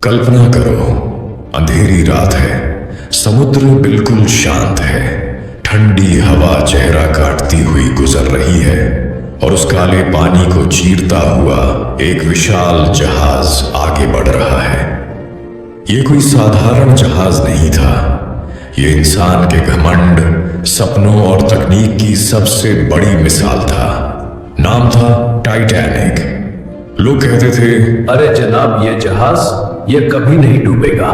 कल्पना करो, अंधेरी रात है, समुद्र बिल्कुल शांत है, ठंडी हवा चेहरा काटती हुई गुजर रही है और उस काले पानी को चीरता हुआ एक विशाल जहाज आगे बढ़ रहा है। यह कोई साधारण जहाज नहीं था, यह इंसान के घमंड, सपनों और तकनीक की सबसे बड़ी मिसाल था। नाम था टाइटैनिक। लोग कहते थे, अरे जनाब, ये जहाज ये कभी नहीं डूबेगा।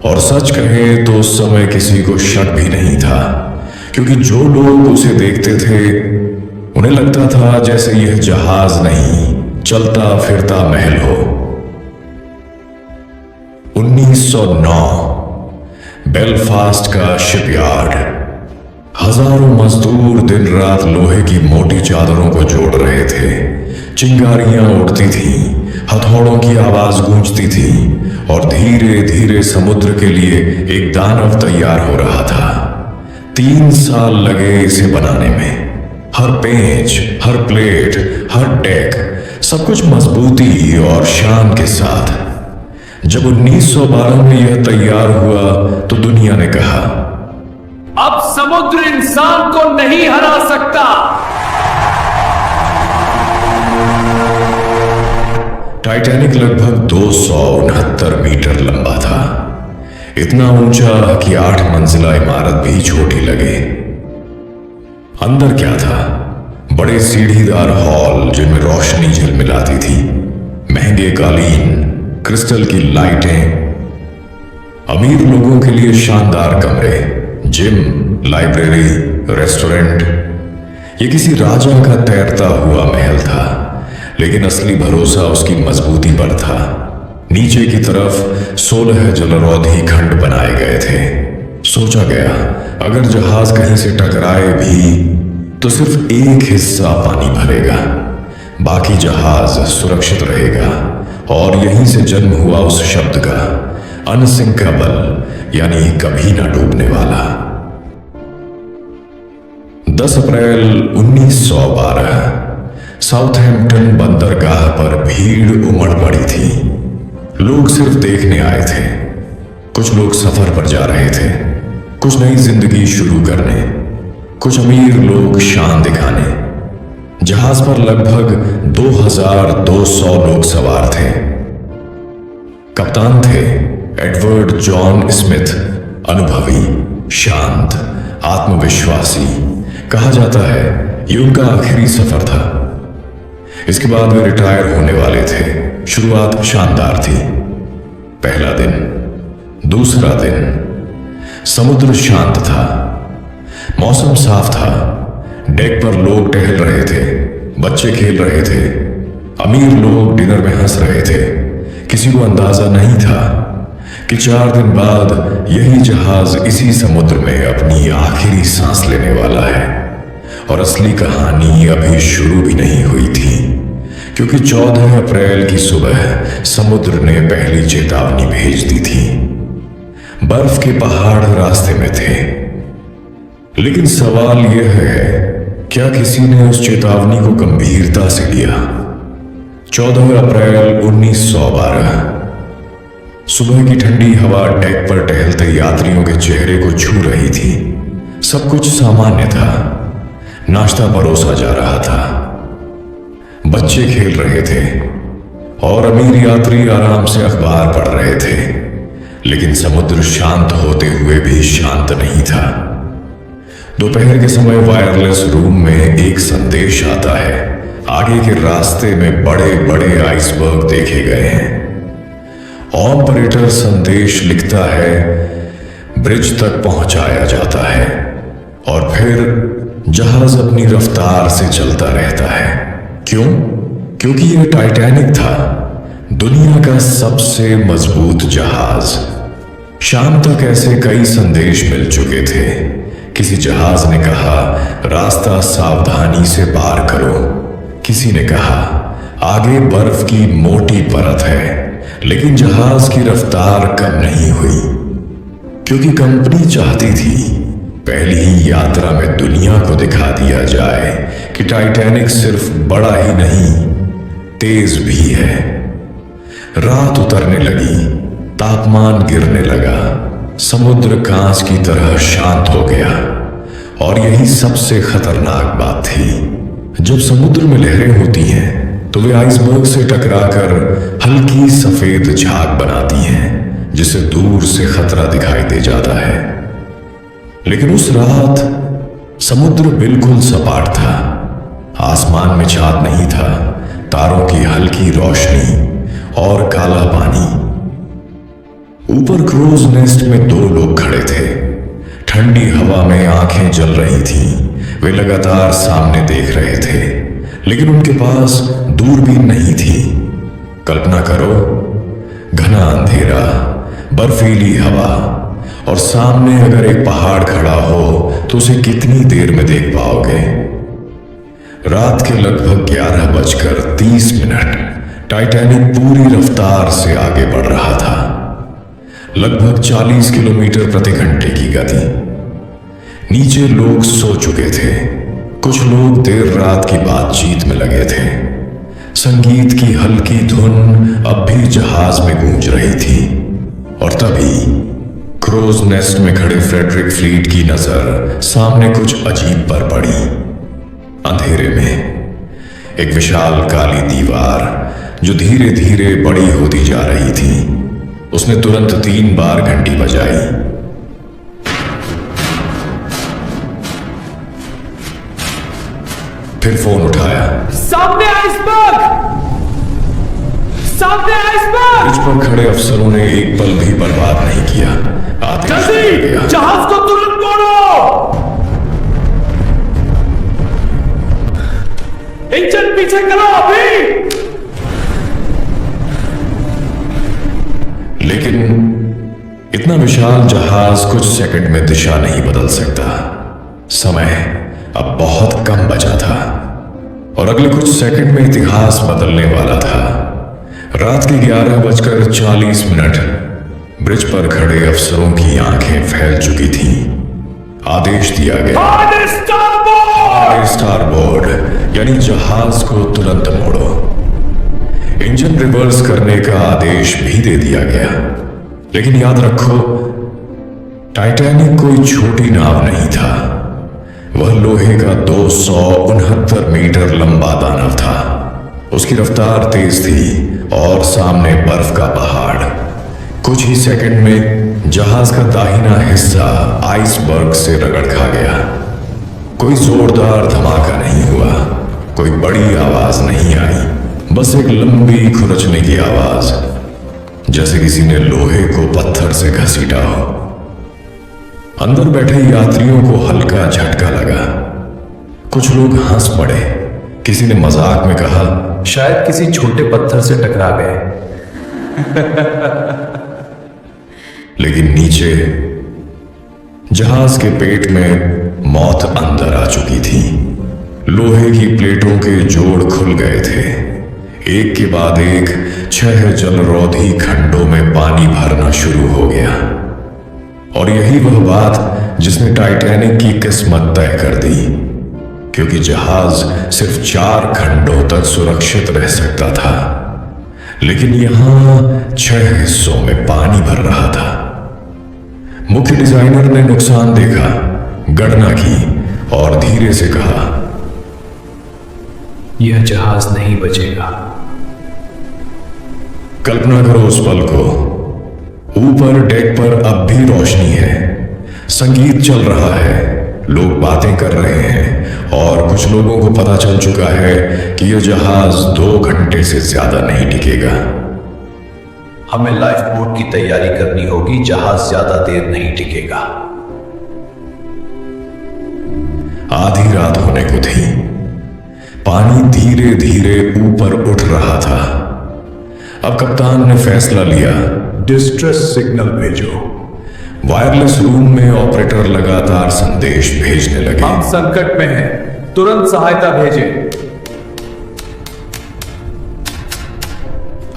और सच कहें तो उस समय किसी को शक भी नहीं था, क्योंकि जो लोग उसे देखते थे उन्हें लगता था जैसे यह जहाज नहीं, चलता फिरता महल हो। 1909 बेलफास्ट का शिपयार्ड। हजारों मजदूर दिन रात लोहे की मोटी चादरों को जोड़ रहे थे। चिंगारियां उड़ती थीं, हथौड़ों की आवाज गूंजती थी और धीरे धीरे समुद्र के लिए एक दानव तैयार हो रहा था। 3 साल लगे इसे बनाने में। हर पेंच, हर प्लेट, हर डेक, सब कुछ मजबूती और शान के साथ। जब 1912 में यह तैयार हुआ तो दुनिया ने कहा, अब समुद्र इंसान को नहीं हरा सकता। टाइटैनिक लगभग 269 मीटर लंबा था, इतना ऊंचा कि 8 मंजिला इमारत भी छोटी लगे। अंदर क्या था? बड़े सीढ़ीदार हॉल जिनमें रोशनी झिलमिलाती थी, महंगे कालीन, क्रिस्टल की लाइटें, अमीर लोगों के लिए शानदार कमरे, जिम, लाइब्रेरी, रेस्टोरेंट। ये किसी राजा का तैरता हुआ महल था, लेकिन असली भरोसा उसकी मजबूती पर था। नीचे की तरफ 16 जलरोधी खंड बनाए गए थे। सोचा गया, अगर जहाज कहीं से टकराए भी तो सिर्फ एक हिस्सा पानी भरेगा, बाकी जहाज सुरक्षित रहेगा। और यहीं से जन्म हुआ उस शब्द का, अनसिंकेबल, यानी कभी ना डूबने वाला। 10 अप्रैल 1912 साउथहैम्पटन बंदरगाह पर भीड़ उमड़ पड़ी थी। लोग सिर्फ देखने आए थे। कुछ लोग सफर पर जा रहे थे, कुछ नई जिंदगी शुरू करने, कुछ अमीर लोग शान दिखाने। जहाज पर लगभग 2200 लोग सवार थे। कप्तान थे एडवर्ड जॉन स्मिथ, अनुभवी, शांत, आत्मविश्वासी। कहा जाता है ये उनका आखिरी सफर था। इसके बाद वे रिटायर होने वाले थे। शुरुआत शानदार थी। पहला दिन, दूसरा दिन, समुद्र शांत था, मौसम साफ था, डेक पर लोग टहल रहे थे, बच्चे खेल रहे थे, अमीर लोग डिनर में हंस रहे थे। किसी को अंदाजा नहीं था कि 4 दिन बाद यही जहाज इसी समुद्र में अपनी आखिरी सांस लेने वाला है। और असली कहानी अभी शुरू भी नहीं हुई थी, क्योंकि 14 अप्रैल की सुबह समुद्र ने पहली चेतावनी भेज दी थी। बर्फ के पहाड़ रास्ते में थे। लेकिन सवाल यह है, क्या किसी ने उस चेतावनी को गंभीरता से लिया? 14 अप्रैल 1912 सुबह की ठंडी हवा डेक पर टहलते यात्रियों के चेहरे को छू रही थी। सब कुछ सामान्य था। नाश्ता परोसा जा रहा था, बच्चे खेल रहे थे और अमीर यात्री आराम से अखबार पढ़ रहे थे। लेकिन समुद्र शांत होते हुए भी शांत नहीं था। दोपहर के समय वायरलेस रूम में एक संदेश आता है, आगे के रास्ते में बड़े बड़े आइसबर्ग देखे गए हैं। ऑपरेटर संदेश लिखता है, ब्रिज तक पहुंचाया जाता है और फिर जहाज अपनी रफ्तार से चलता रहता है। क्यों? क्योंकि यह टाइटैनिक था, दुनिया का सबसे मजबूत जहाज। शाम तक ऐसे कई संदेश मिल चुके थे। किसी जहाज ने कहा, रास्ता सावधानी से पार करो। किसी ने कहा, आगे बर्फ की मोटी परत है। लेकिन जहाज की रफ्तार कम नहीं हुई, क्योंकि कंपनी चाहती थी पहली ही यात्रा में दुनिया को दिखा दिया जाए कि टाइटैनिक सिर्फ बड़ा ही नहीं, तेज भी है। रात उतरने लगी, तापमान गिरने लगा, समुद्र कांच की तरह शांत हो गया। और यही सबसे खतरनाक बात थी। जब समुद्र में लहरें होती हैं तो वे आइसबर्ग से टकराकर हल्की सफेद झाग बनाती हैं, जिसे दूर से खतरा दिखाई दे जाता है। लेकिन उस रात समुद्र बिल्कुल सपाट था। आसमान में चांद नहीं था, तारों की हल्की रोशनी और काला पानी। ऊपर क्रूज नेस्ट में 2 लोग खड़े थे। ठंडी हवा में आंखें जल रही थीं। वे लगातार सामने देख रहे थे, लेकिन उनके पास दूरबीन नहीं थी। कल्पना करो, घना अंधेरा, बर्फीली हवा, और सामने अगर एक पहाड़ खड़ा हो तो उसे कितनी देर में देख पाओगे। रात के लगभग 11:30 टाइटैनिक पूरी रफ्तार से आगे बढ़ रहा था, लगभग 40 किलोमीटर प्रति घंटे की गति। नीचे लोग सो चुके थे। कुछ लोग देर रात की बातचीत में लगे थे। संगीत की हल्की धुन अब भी जहाज में गूंज रही थी। और तभी क्रोज नेस्ट में खड़े फ्रेडरिक फ्लीट की नजर सामने कुछ अजीब पर पड़ी। अंधेरे में एक विशाल काली दीवार जो धीरे धीरे बड़ी होती जा रही थी। उसने तुरंत 3 बार घंटी बजाई। फिर फोन उठाया। सामने आइसबर्ग! सामने आइसबर्ग! ब्रिज पर खड़े अफसरों ने एक पल भी बर्बाद नहीं किया। आदेश दिया जल्दी गया। जहाज को तुरंत मोड़ो! इंजन पीछे करो अभी! लेकिन इतना विशाल जहाज कुछ सेकंड में दिशा नहीं बदल सकता। समय अब बहुत कम बचा था और अगले कुछ सेकंड में इतिहास बदलने वाला था। रात के 11:40 ब्रिज पर खड़े अफसरों की आंखें फैल चुकी थीं। आदेश दिया गया, हार्ड स्टारबोर्ड! स्टारबोर्ड, यानी जहाज को तुरंत मोड़ो। इंजन रिवर्स करने का आदेश भी दे दिया गया। लेकिन याद रखो, टाइटैनिक कोई छोटी नाव नहीं था। वह लोहे का 269 मीटर लंबा दानव था। उसकी रफ्तार तेज थी और सामने बर्फ का पहाड़। कुछ ही सेकंड में जहाज का दाहिना हिस्सा आइसबर्ग से रगड़ खा गया। कोई जोरदार धमाका नहीं हुआ, कोई बड़ी आवाज नहीं आई, बस एक लंबी खुरचने की आवाज, जैसे किसी ने लोहे को पत्थर से घसीटा हो। अंदर बैठे यात्रियों को हल्का झटका लगा। कुछ लोग हंस पड़े। किसी ने मजाक में कहा, शायद किसी छोटे पत्थर से टकरा गए। लेकिन नीचे जहाज के पेट में मौत अंदर आ चुकी थी। लोहे की प्लेटों के जोड़ खुल गए थे। एक के बाद एक 6 जलरोधी खंडों में पानी भरना शुरू हो गया। और यही वह बात जिसने टाइटैनिक की किस्मत तय कर दी, क्योंकि जहाज सिर्फ 4 खंडों तक सुरक्षित रह सकता था, लेकिन यहां 6 हिस्सों में पानी भर रहा था। मुख्य डिजाइनर ने नुकसान देखा, गणना की और धीरे से कहा, यह जहाज नहीं बचेगा। कल्पना करो उस पल को। ऊपर डेक पर अब भी रोशनी है, संगीत चल रहा है, लोग बातें कर रहे हैं और कुछ लोगों को पता चल चुका है कि यह जहाज 2 घंटे से ज्यादा नहीं टिकेगा। हमें लाइफ बोट की तैयारी करनी होगी, जहाज ज्यादा देर नहीं टिकेगा। आधी रात होने को थी। पानी धीरे धीरे ऊपर उठ रहा था। अब कप्तान ने फैसला लिया, डिस्ट्रेस सिग्नल भेजो। वायरलेस रूम में ऑपरेटर लगातार संदेश भेजने लगे। हम संकट में हैं, तुरंत सहायता भेजें।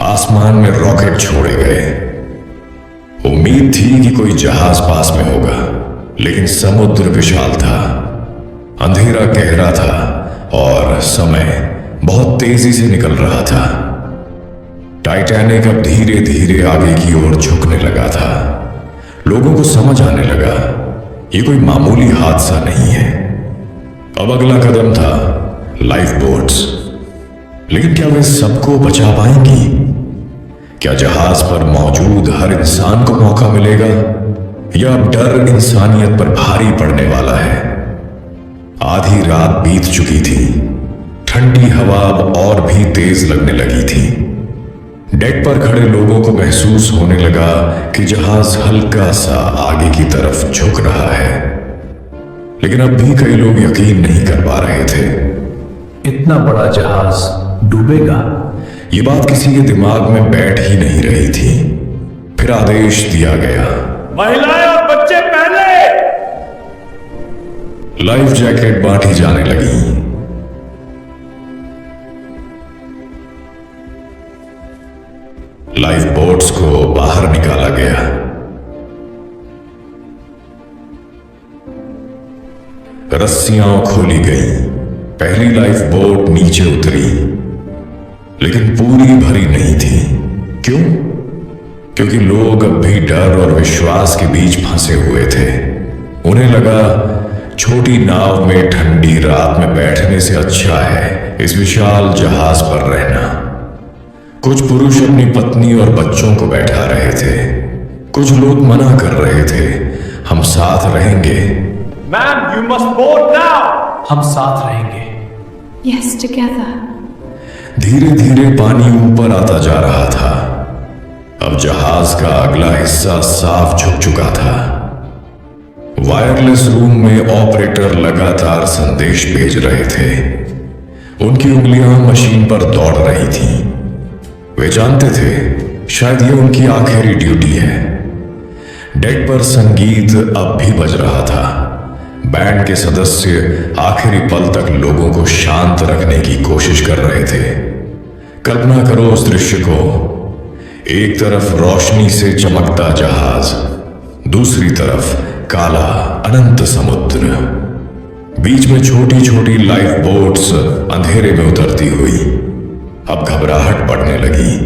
आसमान में रॉकेट छोड़े गए। उम्मीद थी कि कोई जहाज पास में होगा, लेकिन समुद्र विशाल था, अंधेरा गहरा था और समय बहुत तेजी से निकल रहा था। टाइटैनिक अब धीरे धीरे आगे की ओर झुकने लगा था। लोगों को समझ आने लगा ये कोई मामूली हादसा नहीं है। अब अगला कदम था लाइफ बोट्स। लेकिन क्या वे सबको बचा पाएंगी? क्या जहाज पर मौजूद हर इंसान को मौका मिलेगा, या अब डर इंसानियत पर भारी पड़ने वाला है? आधी रात बीत चुकी थी। ठंडी हवा अब और भी तेज लगने लगी थी। डेक पर खड़े लोगों को महसूस होने लगा कि जहाज हल्का सा आगे की तरफ झुक रहा है। लेकिन अब भी कई लोग यकीन नहीं कर पा रहे थे। इतना बड़ा जहाज डूबेगा? ये बात किसी के दिमाग में बैठ ही नहीं रही थी। फिर आदेश दिया गया, महिलाएं और बच्चे पहले। लाइफ जैकेट बांटी जाने लगी। लाइफ बोट्स को बाहर निकाला गया। रस्सियां खोली गई। पहली लाइफ बोट नीचे उतरी, लेकिन पूरी भरी नहीं थी। क्यों? क्योंकि लोग अब भी डर और विश्वास के बीच फंसे हुए थे। उन्हें लगा छोटी नाव में ठंडी रात में बैठने से अच्छा है इस विशाल जहाज पर रहना। कुछ पुरुष अपनी पत्नी और बच्चों को बैठा रहे थे। कुछ लोग मना कर रहे थे, हम साथ रहेंगे। Ma'am, you must boat now. हम साथ रहेंगे। Yes, together. धीरे धीरे पानी ऊपर आता जा रहा था। अब जहाज का अगला हिस्सा साफ झुक चुका था। वायरलेस रूम में ऑपरेटर लगातार संदेश भेज रहे थे। उनकी उंगलियां मशीन पर दौड़ रही थीं। वे जानते थे शायद ये उनकी आखिरी ड्यूटी है। डेक पर संगीत अब भी बज रहा था। बैंड के सदस्य आखिरी पल तक लोगों को शांत रखने की कोशिश कर रहे थे। कल्पना करो उस दृश्य को। एक तरफ रोशनी से चमकता जहाज, दूसरी तरफ काला अनंत समुद्र, बीच में छोटी छोटी लाइफ बोट्स अंधेरे में उतरती हुई। अब घबराहट बढ़ने लगी।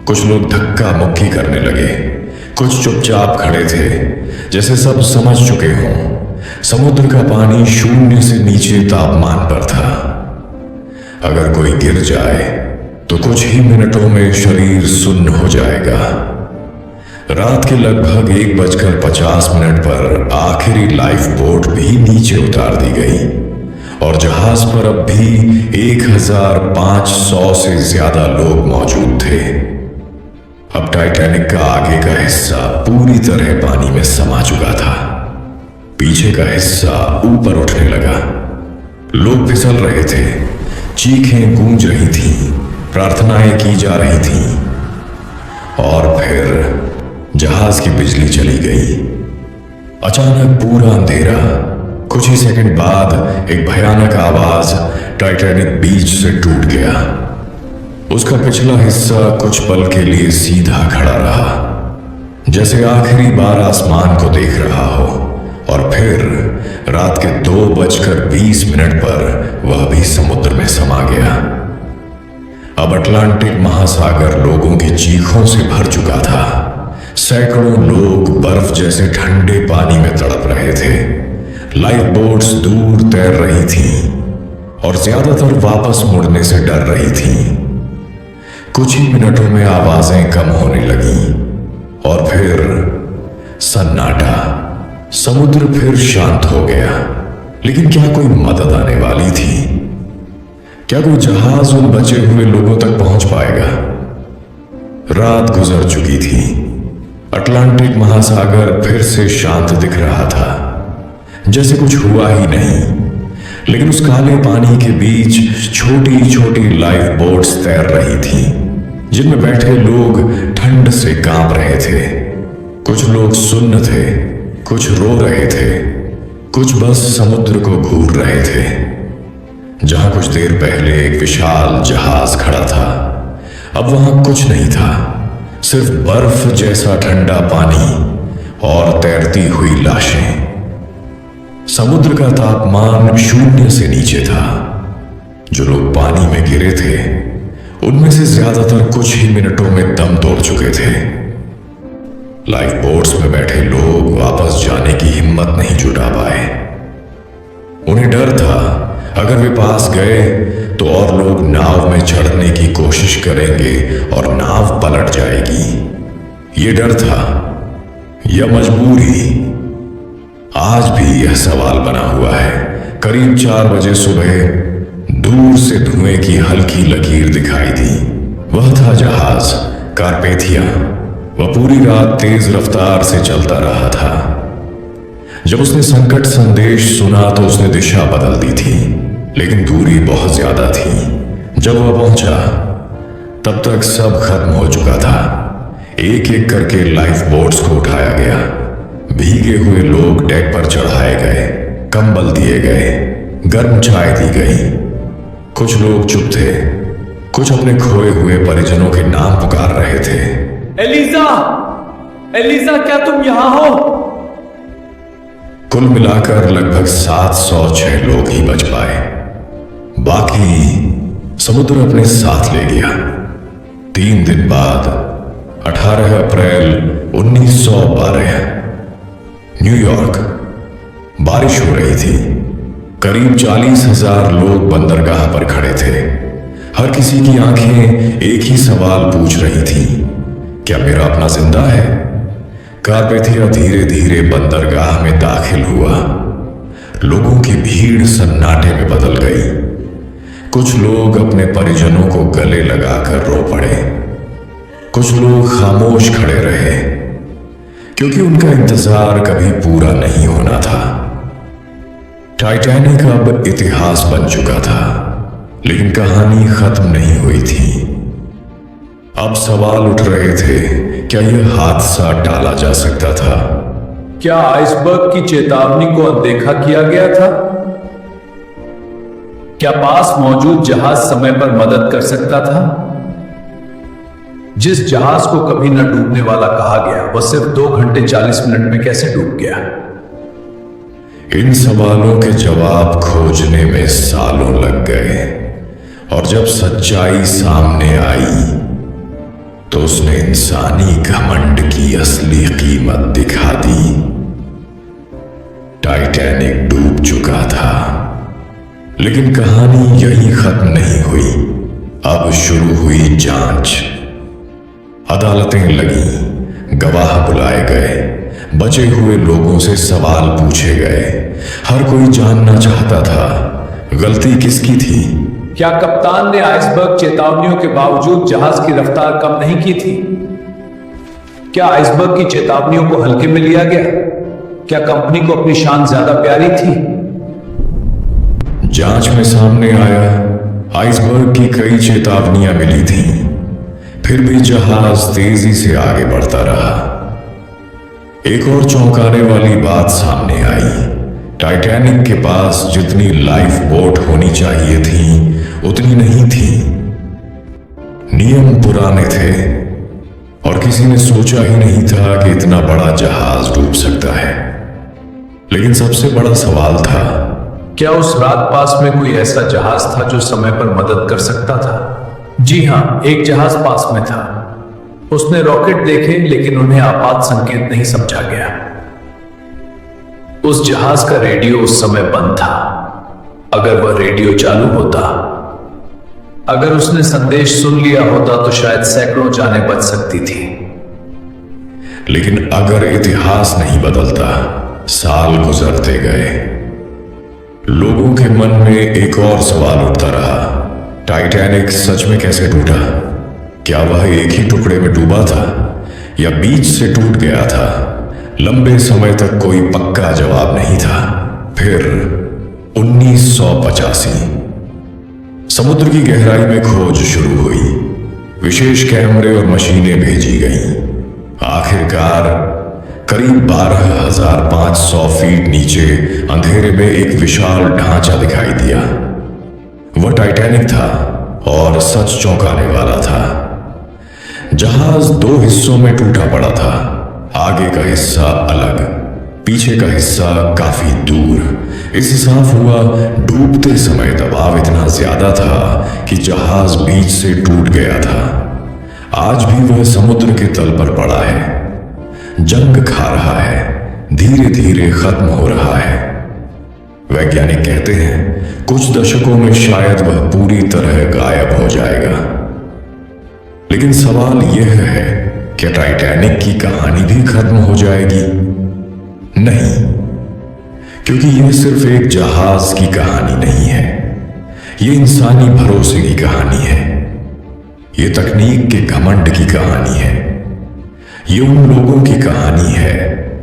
कुछ लोग धक्का मुक्की करने लगे। कुछ चुपचाप खड़े थे, जैसे सब समझ चुके हों। समुद्र का पानी शून्य से नीचे तापमान पर था। अगर कोई गिर जाए तो कुछ ही मिनटों में शरीर सुन्न हो जाएगा। रात के लगभग 1:50 पर आखिरी लाइफ बोट भी नीचे उतार दी गई और जहाज पर अब भी 1500 से ज्यादा लोग मौजूद थे। अब टाइटैनिक का आगे का हिस्सा पूरी तरह पानी में समा चुका था। पीछे का हिस्सा ऊपर उठने लगा। लोग फिसल रहे थे, चीखें गूंज रही थीं, प्रार्थनाएं की जा रही थीं। और फिर जहाज की बिजली चली गई। अचानक पूरा अंधेरा। कुछ ही सेकंड बाद एक भयानक आवाज टाइटैनिक बीच से टूट गया। उसका पिछला हिस्सा कुछ पल के लिए सीधा खड़ा रहा, जैसे आखिरी बार आसमान को देख रहा हो। और फिर रात के 2:20 पर वह भी समुद्र में समा गया। अब अटलांटिक महासागर लोगों की चीखों से भर चुका था। सैकड़ों लोग बर्फ जैसे ठंडे पानी में तड़प रहे थे। लाइफ बोट्स दूर तैर रही थीं और ज्यादातर वापस मुड़ने से डर रही थीं। कुछ ही मिनटों में आवाजें कम होने लगीं और फिर सन्नाटा। समुद्र फिर शांत हो गया। लेकिन क्या कोई मदद आने वाली थी? क्या कोई जहाज उन बचे हुए लोगों तक पहुंच पाएगा? रात गुजर चुकी थी। अटलांटिक महासागर फिर से शांत दिख रहा था, जैसे कुछ हुआ ही नहीं। लेकिन उस काले पानी के बीच छोटी छोटी लाइफ बोट्स तैर रही थीं, जिनमें बैठे लोग ठंड से कांप रहे थे। कुछ लोग सुन्न थे, कुछ रो रहे थे, कुछ बस समुद्र को घूर रहे थे। जहां कुछ देर पहले एक विशाल जहाज खड़ा था, अब वहां कुछ नहीं था, सिर्फ बर्फ जैसा ठंडा पानी और तैरती हुई लाशें। समुद्र का तापमान 0 से नीचे था। जो लोग पानी में गिरे थे उनमें से ज्यादातर कुछ ही मिनटों में दम तोड़ चुके थे। लाइफ बोट्स में बैठे लोग वापस जाने की हिम्मत नहीं जुटा पाए। उन्हें डर था अगर वे पास गए तो और लोग नाव में चढ़ने की कोशिश करेंगे और नाव पलट जाएगी। ये डर था या मजबूरी? आज भी यह सवाल बना हुआ है। करीब 4 बजे सुबह दूर से धुएं की हल्की लकीर दिखाई दी। वह था जहाज कारपेथिया। वह पूरी रात तेज रफ्तार से चलता रहा था। जब उसने संकट संदेश सुना तो उसने दिशा बदल दी थी, लेकिन दूरी बहुत ज्यादा थी। जब वह पहुंचा तब तक सब खत्म हो चुका था। एक एक करके लाइफ बोट्स को उठाया गया। भीगे हुए लोग डेक पर चढ़ाए गए, कंबल दिए गए, गर्म चाय दी गई। कुछ लोग चुप थे, कुछ अपने खोए हुए परिजनों के नाम पुकार रहे थे। एलिजा, एलिजा, क्या तुम यहां हो? कुल मिलाकर लगभग 706 लोग ही बच पाए। बाकी समुद्र अपने साथ ले गया। 3 दिन बाद 18 अप्रैल 1912 न्यूयॉर्क। बारिश हो रही थी। करीब 40,000 लोग बंदरगाह पर खड़े थे। हर किसी की आंखें एक ही सवाल पूछ रही थीं, क्या मेरा अपना जिंदा है? कारपेथिया धीरे धीरे बंदरगाह में दाखिल हुआ। लोगों की भीड़ सन्नाटे में बदल गई। कुछ लोग अपने परिजनों को गले लगाकर रो पड़े। कुछ लोग खामोश खड़े रहे, क्योंकि उनका इंतजार कभी पूरा नहीं होना था। टाइटैनिक अब इतिहास बन चुका था, लेकिन कहानी खत्म नहीं हुई थी। अब सवाल उठ रहे थे, क्या यह हादसा टाला जा सकता था? क्या आइसबर्ग की चेतावनी को अनदेखा किया गया था? क्या पास मौजूद जहाज समय पर मदद कर सकता था? जिस जहाज को कभी न डूबने वाला कहा गया, वह सिर्फ 2 घंटे 40 मिनट में कैसे डूब गया? इन सवालों के जवाब खोजने में सालों लग गए, और जब सच्चाई सामने आई तो उसने इंसानी घमंड की असली कीमत दिखा दी। टाइटैनिक डूब चुका था, लेकिन कहानी यहीं खत्म नहीं हुई। अब शुरू हुई जांच। अदालतें लगी, गवाह बुलाए गए, बचे हुए लोगों से सवाल पूछे गए। हर कोई जानना चाहता था, गलती किसकी थी? क्या कप्तान ने आइसबर्ग चेतावनियों के बावजूद जहाज की रफ्तार कम नहीं की थी? क्या आइसबर्ग की चेतावनियों को हल्के में लिया गया? क्या कंपनी को अपनी शान ज्यादा प्यारी थी? जांच में सामने आया, आइसबर्ग की कई चेतावनियां मिली थीं, फिर भी जहाज तेजी से आगे बढ़ता रहा। एक और चौंकाने वाली बात सामने आई। टाइटैनिक के पास जितनी लाइफ बोट होनी चाहिए थी, उतनी नहीं थी। नियम पुराने थे और किसी ने सोचा ही नहीं था कि इतना बड़ा जहाज डूब सकता है। लेकिन सबसे बड़ा सवाल था, क्या उस रात पास में कोई ऐसा जहाज था जो समय पर मदद कर सकता था? जी हां, एक जहाज पास में था। उसने रॉकेट देखे, लेकिन उन्हें आपात संकेत नहीं समझा गया। उस जहाज का रेडियो उस समय बंद था। अगर वह रेडियो चालू होता, अगर उसने संदेश सुन लिया होता, तो शायद सैकड़ों जानें बच सकती थी। लेकिन अगर इतिहास नहीं बदलता, साल गुजरते गए। लोगों के मन में एक और सवाल उठता रहा, टाइटैनिक सच में कैसे टूटा? क्या वह एक ही टुकड़े में डूबा था या बीच से टूट गया था? लंबे समय तक कोई पक्का जवाब नहीं था। फिर 1985 समुद्र की गहराई में खोज शुरू हुई। विशेष कैमरे और मशीनें भेजी गईं। आखिरकार करीब 12,500 फीट नीचे अंधेरे में एक विशाल ढांचा दिखाई दिया। वह टाइटैनिक था और सच चौंकाने वाला था। जहाज 2 हिस्सों में टूटा पड़ा था। आगे का हिस्सा अलग, पीछे का हिस्सा काफी दूर। इससे साफ हुआ डूबते समय दबाव इतना ज्यादा था कि जहाज बीच से टूट गया था। आज भी वह समुद्र के तल पर पड़ा है, जंग खा रहा है, धीरे धीरे खत्म हो रहा है। वैज्ञानिक कहते हैं कुछ दशकों में शायद वह पूरी तरह गायब हो जाएगा। लेकिन सवाल यह है, क्या टाइटैनिक की कहानी भी खत्म हो जाएगी? नहीं, क्योंकि यह सिर्फ एक जहाज की कहानी नहीं है, यह इंसानी भरोसे की कहानी है, यह तकनीक के घमंड की कहानी है, यह उन लोगों की कहानी है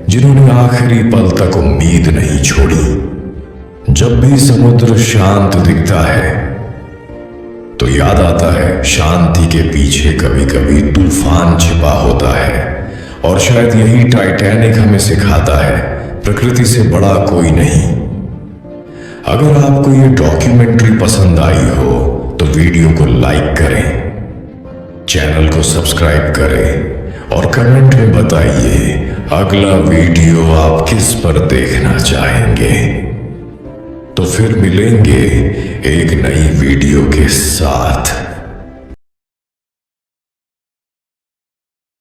जिन्होंने आखिरी पल तक उम्मीद नहीं छोड़ी। जब भी समुद्र शांत दिखता है तो याद आता है शांति के पीछे कभी कभी तूफान छिपा होता है। और शायद यही टाइटैनिक हमें सिखाता है, प्रकृति से बड़ा कोई नहीं। अगर आपको ये डॉक्यूमेंट्री पसंद आई हो तो वीडियो को लाइक करें, चैनल को सब्सक्राइब करें और कमेंट में बताइए अगला वीडियो आप किस पर देखना चाहेंगे। तो फिर मिलेंगे एक नई वीडियो के साथ।